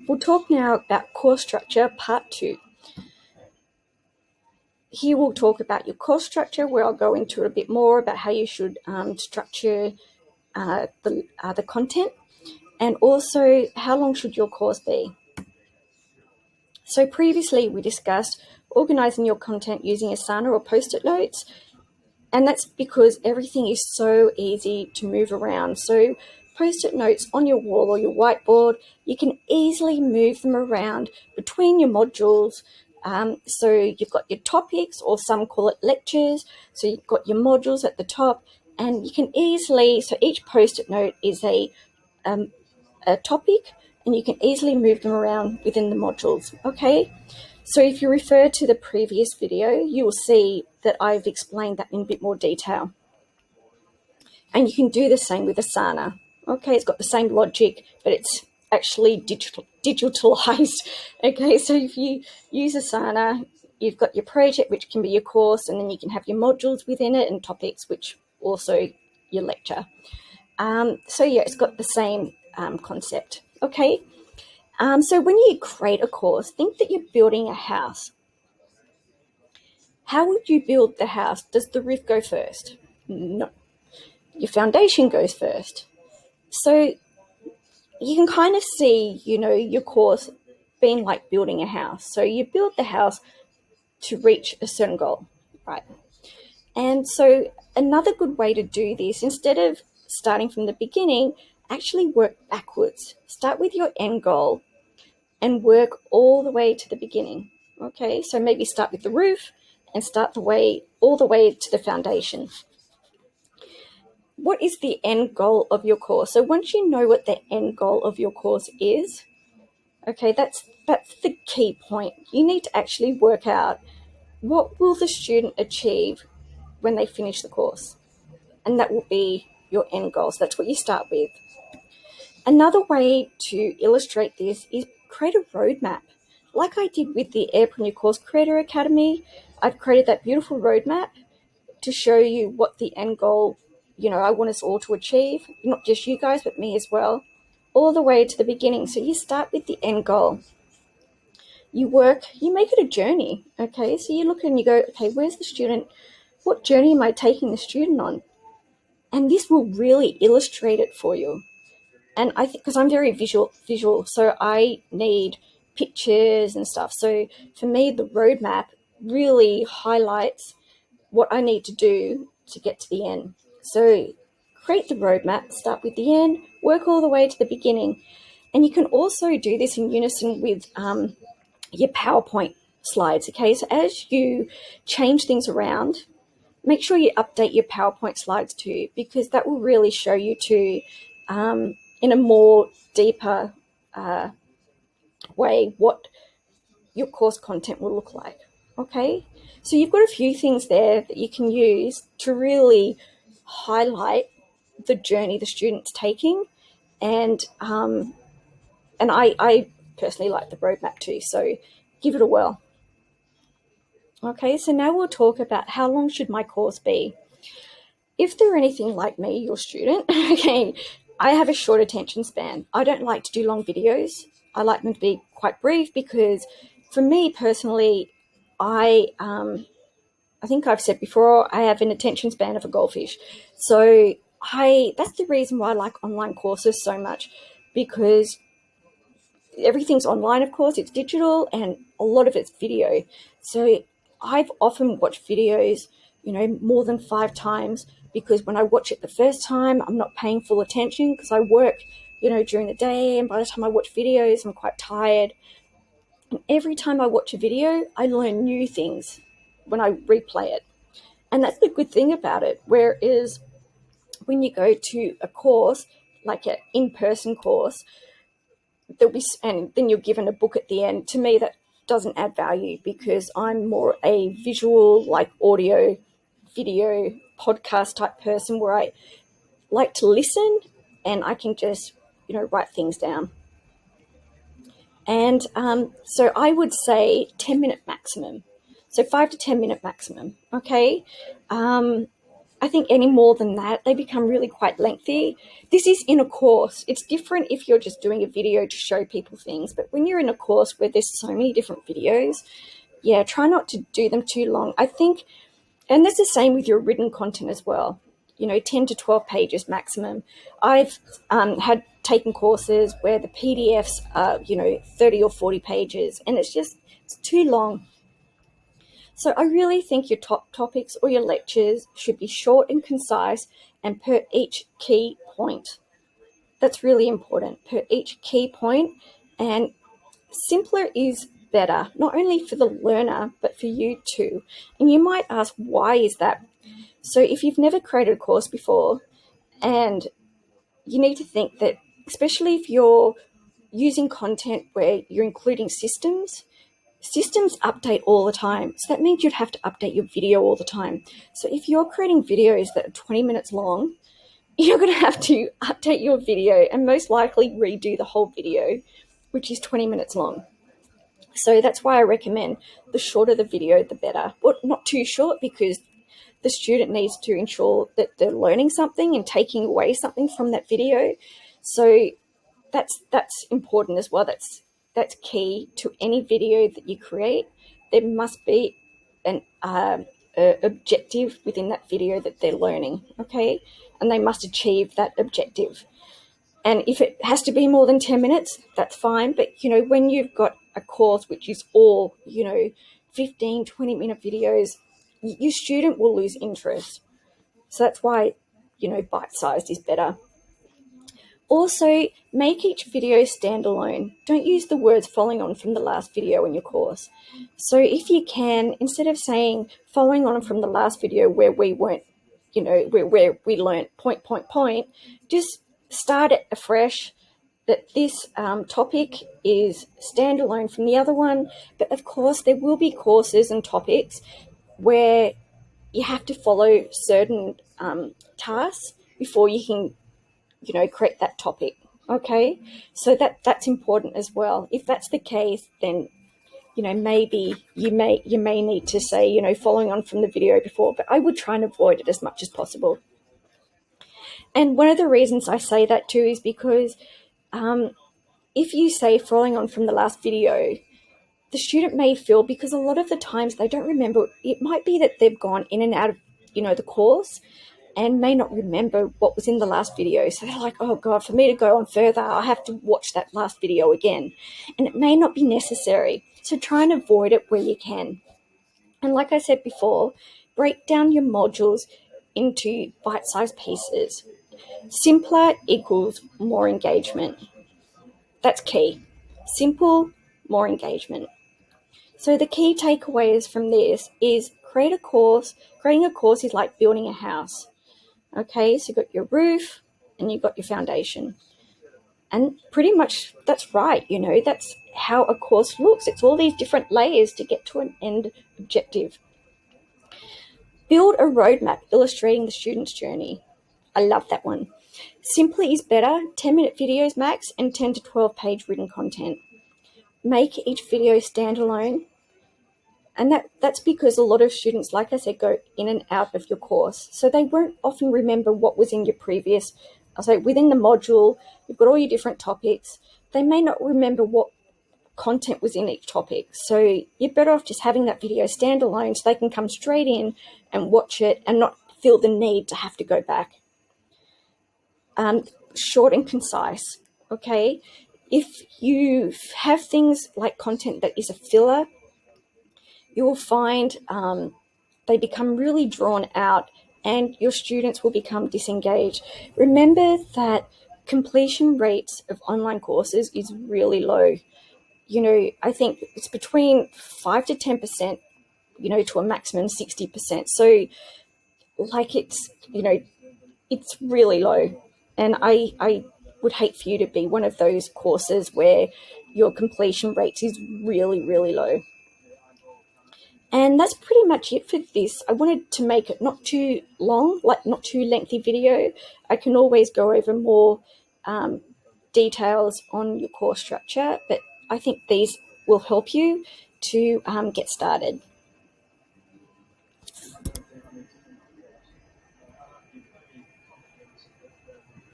We'll talk now about course structure part 2. Here we'll talk about your course structure, where I'll go into a bit more about how you should structure the content, and also how long should your course be. So previously we discussed organizing your content using Asana or post-it notes, and that's because everything is so easy to move around. So post-it notes on your wall or your whiteboard, you can easily move them around between your modules. So you've got your topics, or some call it lectures. So you've got your modules at the top, and you can easily, so each post-it note is a topic, and you can easily move them around within the modules, okay? So if you refer to the previous video, you will see that I've explained that in a bit more detail. And you can do the same with Asana. Okay, it's got the same logic, but it's actually digitalized. Okay, so if you use Asana, you've got your project, which can be your course, and then you can have your modules within it, and topics, which also your lecture. So yeah, it's got the same concept. Okay, so when you create a course, think that you're building a house. How would you build the house? Does the roof go first? No. Your foundation goes first. So you can kind of see, your course being like building a house. So you build the house to reach a certain goal, right? And so another good way to do this, instead of starting from the beginning, actually work backwards. Start with your end goal and work all the way to the beginning. Okay, so maybe start with the roof and start all the way to the foundation. What is the end goal of your course? So once you know what the end goal of your course is, okay, that's the key point. You need to actually work out, what will the student achieve when they finish the course? And that will be your end goal. So that's what you start with. Another way to illustrate this is create a roadmap. Like I did with the Airpreneur Course Creator Academy, I've created that beautiful roadmap to show you what the end goal, I want us all to achieve, not just you guys, but me as well, all the way to the beginning. So you start with the end goal. You make it a journey, okay? So you look and you go, okay, where's the student? What journey am I taking the student on? And this will really illustrate it for you. And I think, because I'm very visual, so I need pictures and stuff. So for me, the roadmap really highlights what I need to do to get to the end. So create the roadmap, start with the end, work all the way to the beginning. And you can also do this in unison with your PowerPoint slides, okay? So as you change things around, make sure you update your PowerPoint slides too, because that will really show you to, in a more deeper way, what your course content will look like, okay? So you've got a few things there that you can use to really highlight the journey the student's taking, and I personally like the roadmap too, so give it a whirl. Okay, so now we'll talk about how long should my course be. If they're anything like me, your student, okay, I have a short attention span. I don't like to do long videos. I like them to be quite brief, because for me personally, I think I've said before, I have an attention span of a goldfish. So that's the reason why I like online courses so much, because everything's online, of course, it's digital, and a lot of it's video. So I've often watched videos, more than 5 times, because when I watch it the first time, I'm not paying full attention, because I work, during the day, and by the time I watch videos, I'm quite tired. And every time I watch a video, I learn new things when I replay it. And that's the good thing about it. Whereas when you go to a course, like an in-person course, and then you're given a book at the end, to me that doesn't add value, because I'm more a visual, like audio, video, podcast type person, where I like to listen and I can just, write things down. And so I would say 10-minute maximum. So 5 to 10 minute maximum, okay? I think any more than that, they become really quite lengthy. This is in a course. It's different if you're just doing a video to show people things, but when you're in a course where there's so many different videos, yeah, try not to do them too long. I think, and that's the same with your written content as well, 10 to 12 pages maximum. I've had taken courses where the PDFs are, 30 or 40 pages, and it's too long. So I really think your top topics or your lectures should be short and concise and per each key point. That's really important, per each key point, and simpler is better, not only for the learner, but for you too. And you might ask, why is that? So if you've never created a course before, and you need to think that, especially if you're using content where you're including systems update all the time. So that means you'd have to update your video all the time. So if you're creating videos that are 20 minutes long, you're going to have to update your video and most likely redo the whole video, which is 20 minutes long. So that's why I recommend the shorter the video, the better. But not too short, because the student needs to ensure that they're learning something and taking away something from that video. So that's important as well. That's key to any video that you create. There must be an objective within that video that they're learning, okay? And they must achieve that objective. And if it has to be more than 10 minutes, that's fine. But, when you've got a course which is all, 15, 20-minute videos, your student will lose interest. So that's why, bite-sized is better. Also, make each video standalone. Don't use the words following on from the last video in your course. So if you can, instead of saying following on from the last video where we weren't, where we learnt point, just start it afresh, that this topic is standalone from the other one. But of course, there will be courses and topics where you have to follow certain tasks before you can create that topic. Okay, so that's important as well. If that's the case, then maybe you may need to say following on from the video before, but I would try and avoid it as much as possible. And one of the reasons I say that too is because if you say following on from the last video, the student may feel, because a lot of the times they don't remember, it might be that they've gone in and out of the course and may not remember what was in the last video. So they're like, oh God, for me to go on further, I have to watch that last video again. And it may not be necessary. So try and avoid it where you can. And like I said before, break down your modules into bite-sized pieces. Simpler equals more engagement. That's key. Simple, more engagement. So the key takeaways from this is creating a course is like building a house. Okay, so you've got your roof and you've got your foundation. And pretty much that's right, that's how a course looks. It's all these different layers to get to an end objective. Build a roadmap illustrating the student's journey. I love that one. Simply is better, 10-minute videos max and 10 to 12-page written content. Make each video standalone. And that's because a lot of students, like I said, go in and out of your course. So they won't often remember what was in your previous, within the module, you've got all your different topics. They may not remember what content was in each topic. So you're better off just having that video standalone so they can come straight in and watch it and not feel the need to have to go back. Short and concise, okay? If you have things like content that is a filler, you will find they become really drawn out and your students will become disengaged. Remember that completion rates of online courses is really low. I think it's between 5 to 10%, to a maximum 60%. So it's really low. And I would hate for you to be one of those courses where your completion rate is really, really low. And that's pretty much it for this. I wanted to make it not too long, not too lengthy video. I can always go over more details on your course structure, but I think these will help you to get started.